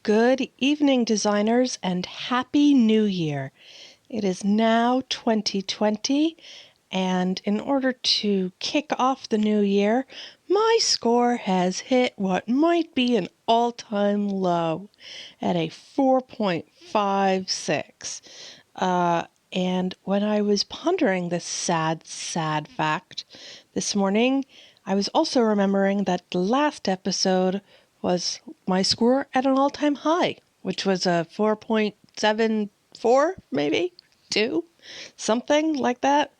Good evening, designers, and Happy New Year. It is now 2020, and in order to kick off the new year, my score has hit what might be an all-time low at a 4.56. And when I was pondering this sad fact this morning, I was also remembering that the last episode was my score at an all-time high, which was a 4.74, maybe 2, something like that.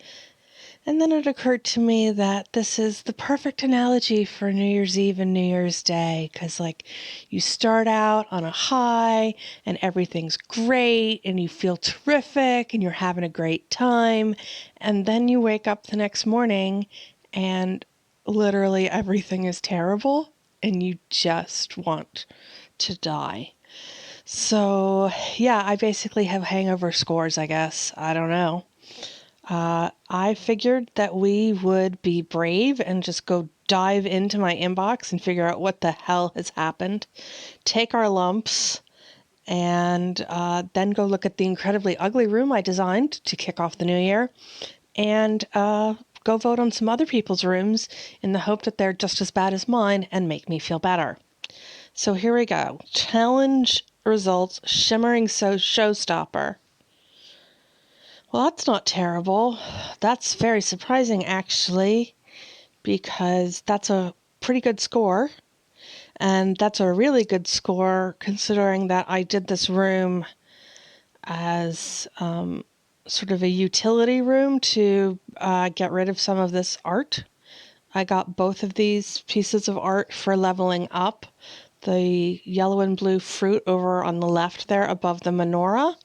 And then it occurred to me that this is the perfect analogy for New Year's Eve and New Year's Day, because you start out on a high and everything's great and you feel terrific and you're having a great time, and then you wake up the next morning and literally everything is terrible and you just want to die. So yeah, I basically have hangover scores, I guess. I don't know. I figured that we would be brave and just go dive into my inbox and figure out what the hell has happened, take our lumps, and then go look at the incredibly ugly room I designed to kick off the new year, and go vote on some other people's rooms in the hope that they're just as bad as mine and make me feel better. So here we go. Challenge results, shimmering showstopper. Well, that's not terrible. That's very surprising, actually, because that's a pretty good score. And that's a really good score considering that I did this room as sort of a utility room to get rid of some of this art. I got both of these pieces of art for leveling up. The yellow and blue fruit over on the left there above the menorah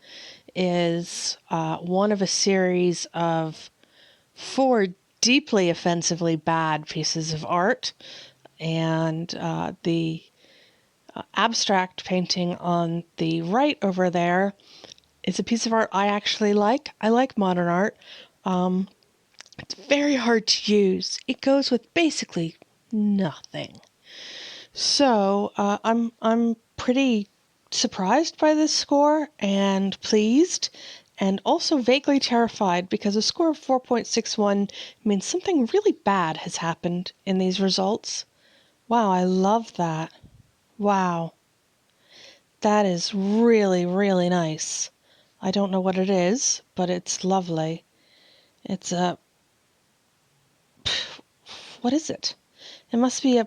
is one of a series of 4 deeply offensively bad pieces of art. And the abstract painting on the right over there is a piece of art I actually like. I like modern art. It's very hard to use. It goes with basically nothing. So I'm pretty surprised by this score and pleased, and also vaguely terrified because a score of 4.61 means something really bad has happened in these results. Wow, I love that. Wow. That is really, really nice. I don't know what it is, but it's lovely. It's what is it? It must be a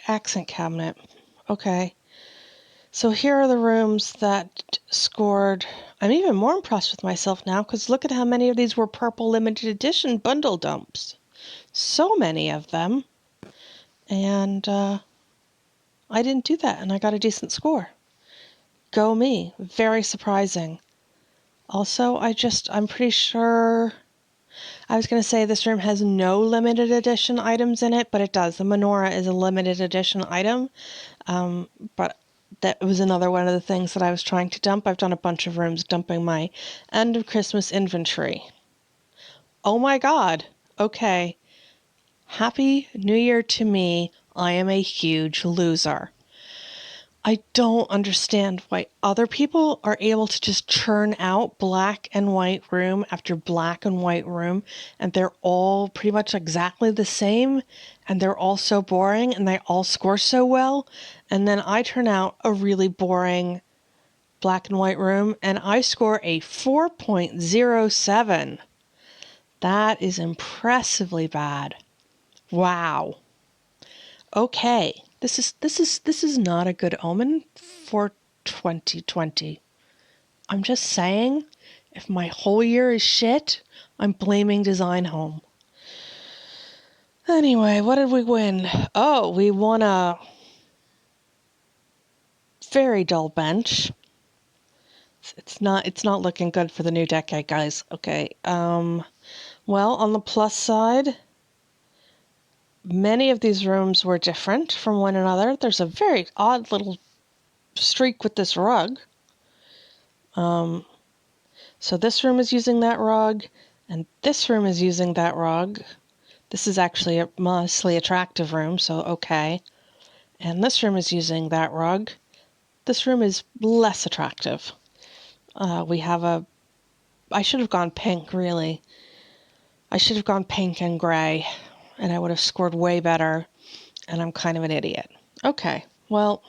accent cabinet. Okay. So here are the rooms that scored. I'm even more impressed with myself now because look at how many of these were purple limited edition bundle dumps. So many of them. And I didn't do that and I got a decent score. Go me. Very surprising. Also, I'm pretty sure I was going to say this room has no limited edition items in it, but it does. The menorah is a limited edition item. But that was another one of the things that I was trying to dump. I've done a bunch of rooms dumping my end of Christmas inventory. Oh my God. Okay. Happy New Year to me. I am a huge loser. I don't understand why other people are able to just churn out black and white room after black and white room, and they're all pretty much exactly the same, and they're all so boring, and they all score so well, and then I turn out a really boring black and white room, and I score a 4.07. That is impressively bad. Wow. Okay. This is not a good omen for 2020. I'm just saying, if my whole year is shit, I'm blaming Design Home. Anyway, what did we win? Oh, we won a very dull bench. It's not looking good for the new decade, guys. Okay. Well, on the plus side, many of these rooms were different from one another. There's a very odd little streak with this rug. So this room is using that rug, and this room is using that rug. This is actually a modestly attractive room, so okay. And this room is using that rug. this room is less attractive. I should have gone pink, really. I should have gone pink and gray, and I would have scored way better, and I'm kind of an idiot. Okay, well,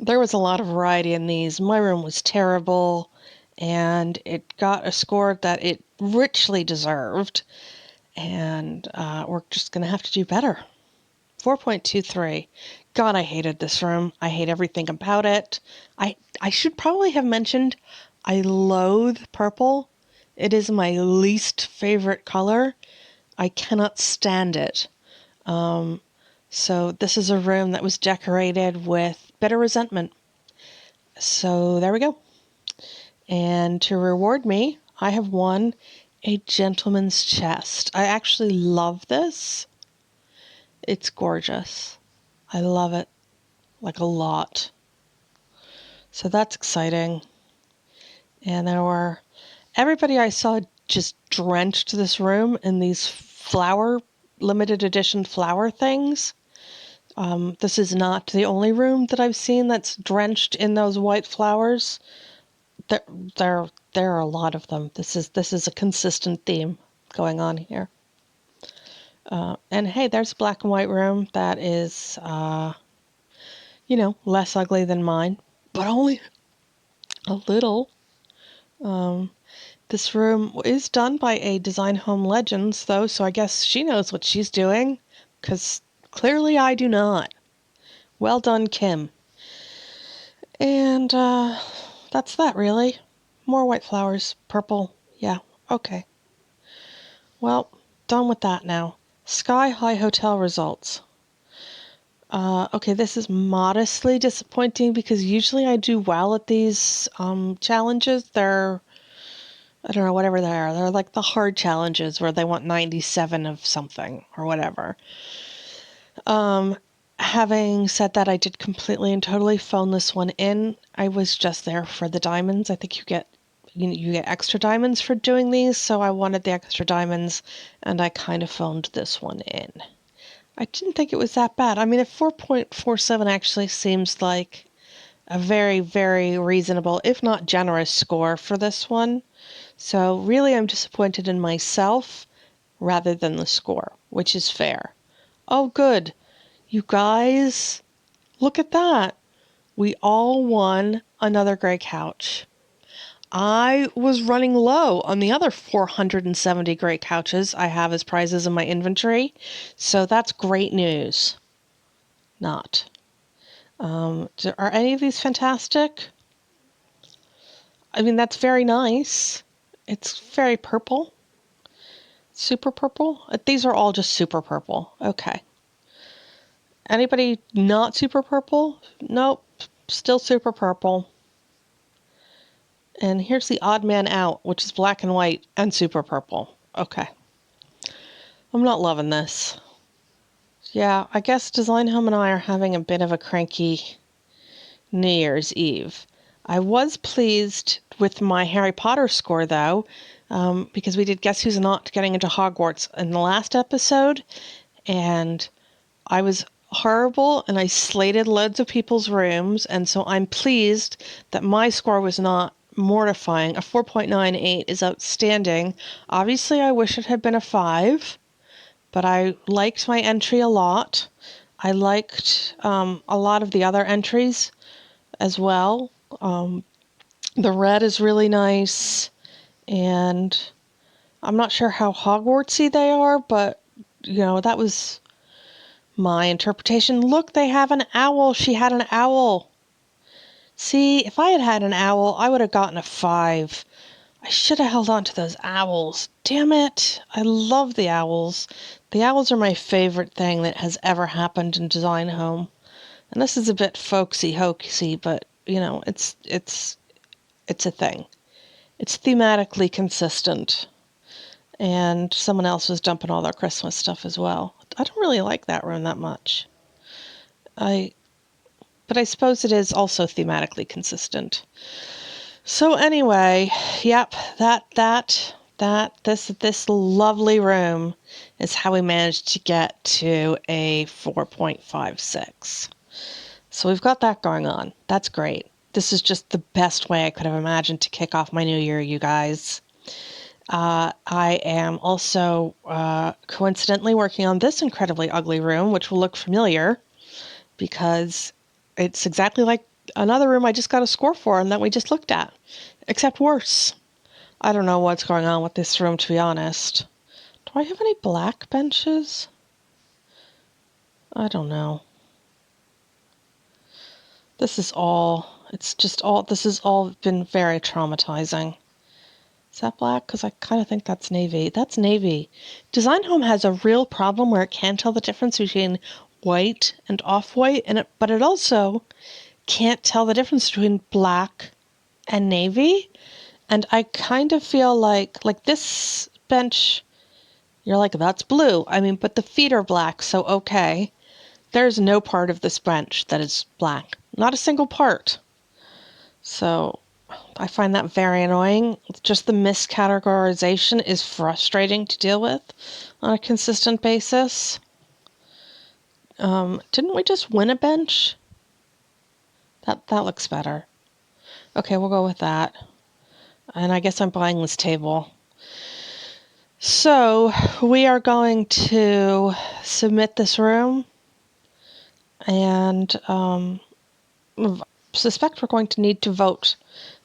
there was a lot of variety in these. My room was terrible, and it got a score that it richly deserved, and we're just going to have to do better. 4.23. God, I hated this room. I hate everything about it. I should probably have mentioned I loathe purple. It is my least favorite color. I cannot stand it. So this is a room that was decorated with bitter resentment. So there we go. And to reward me, I have won a gentleman's chest. I actually love this. It's gorgeous. I love it, like a lot. So that's exciting. And everybody I saw just drenched this room in these limited edition flower things. This is not the only room that I've seen that's drenched in those white flowers. There are a lot of them. This is a consistent theme going on here. And hey, there's a black and white room that is, less ugly than mine, but only a little. This room is done by a Design Home Legends, though, so I guess she knows what she's doing, because clearly I do not. Well done, Kim. And that's that, really. More white flowers, purple. Yeah, okay. Well, done with that now. Sky High Hotel results. Okay, this is modestly disappointing because usually I do well at these challenges. They're, I don't know, whatever they are. They're like the hard challenges where they want 97 of something or whatever. Having said that, I did completely and totally phone this one in. I was just there for the diamonds. I think you get extra diamonds for doing these, so I wanted the extra diamonds, and I kind of phoned this one in. I didn't think it was that bad. I mean, a 4.47 actually seems like a very, very reasonable, if not generous, score for this one. So really, I'm disappointed in myself rather than the score, which is fair. Oh, good. You guys, look at that. We all won another gray couch. I was running low on the other 470 gray couches I have as prizes in my inventory, so that's great news. Not. Are any of these fantastic? I mean, that's very nice. It's very purple. Super purple? These are all just super purple. Okay. Anybody not super purple? Nope. Still super purple. And here's the odd man out, which is black and white and super purple. Okay. I'm not loving this. Yeah, I guess Design Home and I are having a bit of a cranky New Year's Eve. I was pleased with my Harry Potter score, though, because we did Guess Who's Not Getting into Hogwarts in the last episode, and I was horrible, and I slated loads of people's rooms, and so I'm pleased that my score was not mortifying. A 4.98 is outstanding. Obviously, I wish it had been a 5, but I liked my entry a lot. I liked a lot of the other entries as well. The red is really nice, and I'm not sure how Hogwartsy they are, but, that was my interpretation. Look, they have an owl. She had an owl. See, if I had had an owl, I would have gotten a 5. I should have held on to those owls. Damn it. I love the owls. The owls are my favorite thing that has ever happened in Design Home. And this is a bit folksy hoaxy, but, it's a thing. It's thematically consistent. And someone else was dumping all their Christmas stuff as well. I don't really like that room that much. But I suppose it is also thematically consistent. So anyway, yep, this lovely room is how we managed to get to a 4.56. So we've got that going on. That's great. This is just the best way I could have imagined to kick off my new year, you guys. I am also coincidentally working on this incredibly ugly room, which will look familiar because it's exactly like another room I just got a score for and that we just looked at, except worse. I don't know what's going on with this room, to be honest. Do I have any black benches? I don't know. This has all been very traumatizing. Is that black? Because I kind of think that's navy. That's navy. Design Home has a real problem where it can't tell the difference between white and off-white, but it also can't tell the difference between black and navy. And I kind of feel like this bench, you're like, that's blue. I mean, but the feet are black, so okay. There's no part of this bench that is black. Not a single part. So I find that very annoying. Just the miscategorization is frustrating to deal with on a consistent basis. Didn't we just win a bench? That looks better. Okay, we'll go with that. And I guess I'm buying this table. So we are going to submit this room, and suspect we're going to need to vote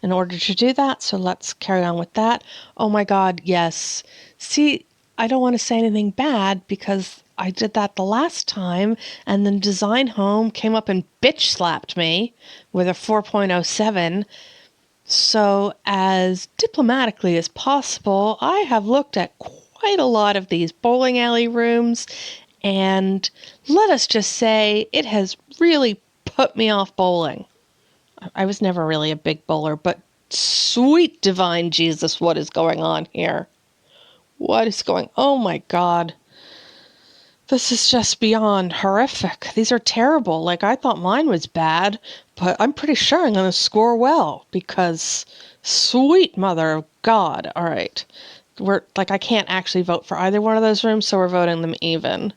in order to do that, so let's carry on with that. Oh my god, yes. See, I don't want to say anything bad because I did that the last time, and then Design Home came up and bitch slapped me with a 4.07. So as diplomatically as possible, I have looked at quite a lot of these bowling alley rooms, and let us just say it has really put me off bowling. I was never really a big bowler, but sweet divine Jesus, what is going on here? What is going... Oh my god. This is just beyond horrific. These are terrible. Like, I thought mine was bad, but I'm pretty sure I'm going to score well because sweet mother of God. All right. I can't actually vote for either one of those rooms, so we're voting them even.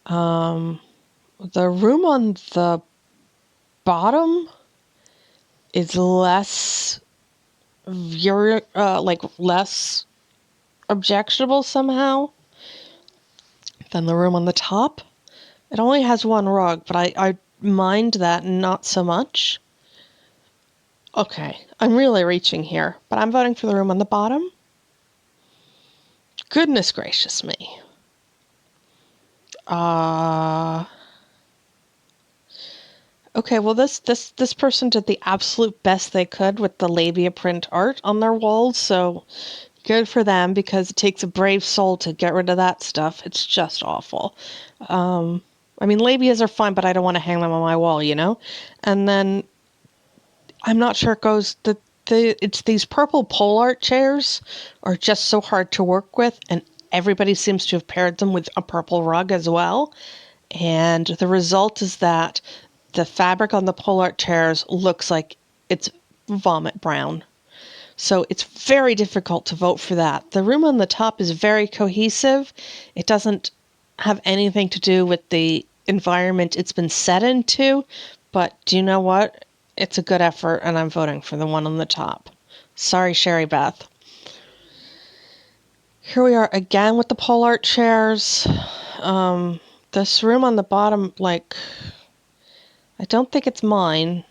The room on the bottom is less less objectionable somehow than the room on the top. It only has one rug, but I mind that not so much. Okay, I'm really reaching here, but I'm voting for the room on the bottom. Goodness gracious me. Okay, well this person did the absolute best they could with the labia print art on their walls, so good for them because it takes a brave soul to get rid of that stuff. It's just awful. I mean, labias are fine, but I don't want to hang them on my wall, you know? And then I'm not sure it goes it's these purple pole art chairs are just so hard to work with, and everybody seems to have paired them with a purple rug as well. And the result is that the fabric on the pole art chairs looks like it's vomit brown. So it's very difficult to vote for that. The room on the top is very cohesive. It doesn't have anything to do with the environment it's been set into. But do you know what? It's a good effort, and I'm voting for the one on the top. Sorry, Sherry Beth. Here we are again with the pole art chairs. This room on the bottom, I don't think it's mine,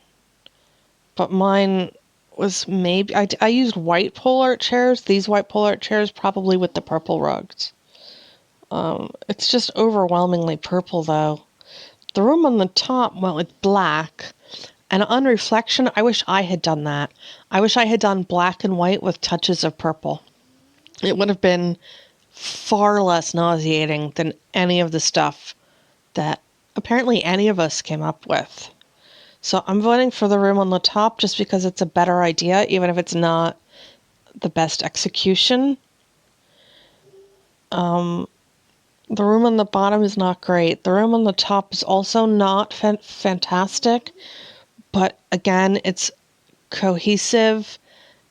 but mine was maybe... I used white pole art chairs, these white pole art chairs, probably with the purple rugs. It's just overwhelmingly purple, though. The room on the top, well, it's black. And on reflection, I wish I had done that. I wish I had done black and white with touches of purple. It would have been far less nauseating than any of the stuff that apparently any of us came up with. So I'm voting for the room on the top just because it's a better idea, even if it's not the best execution. The room on the bottom is not great. The room on the top is also not fantastic, but again, it's cohesive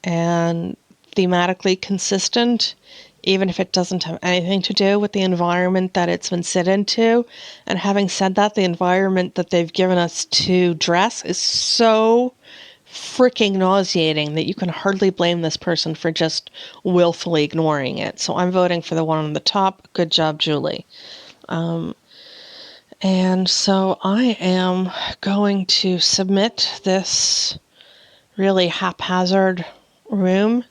and thematically consistent. even if it doesn't have anything to do with the environment that it's been set into. And having said that, the environment that they've given us to dress is so freaking nauseating that you can hardly blame this person for just willfully ignoring it. So I'm voting for the one on the top. Good job, Julie. And so I am going to submit this really haphazard room.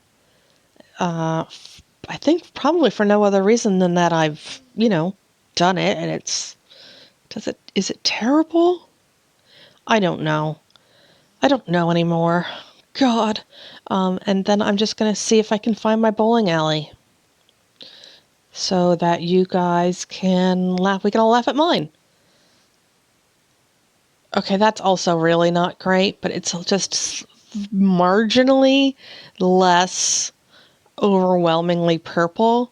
I think probably for no other reason than that I've, done it, and is it terrible? I don't know. I don't know anymore. God. And then I'm just going to see if I can find my bowling alley so that you guys can laugh. We can all laugh at mine. Okay, that's also really not great, but it's just marginally less overwhelmingly purple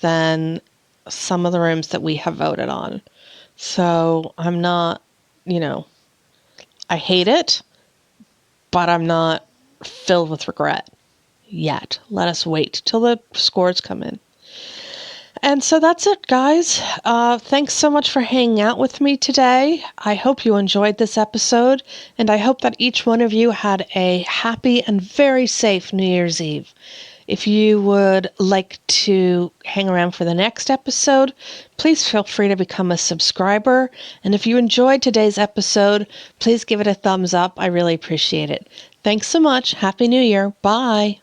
than some of the rooms that we have voted on. So I'm not, I hate it, but I'm not filled with regret yet. Let us wait till the scores come in. And so that's it, guys. Thanks so much for hanging out with me today. I hope you enjoyed this episode, and I hope that each one of you had a happy and very safe New Year's Eve. If you would like to hang around for the next episode, please feel free to become a subscriber. And if you enjoyed today's episode, please give it a thumbs up. I really appreciate it. Thanks so much. Happy New Year. Bye.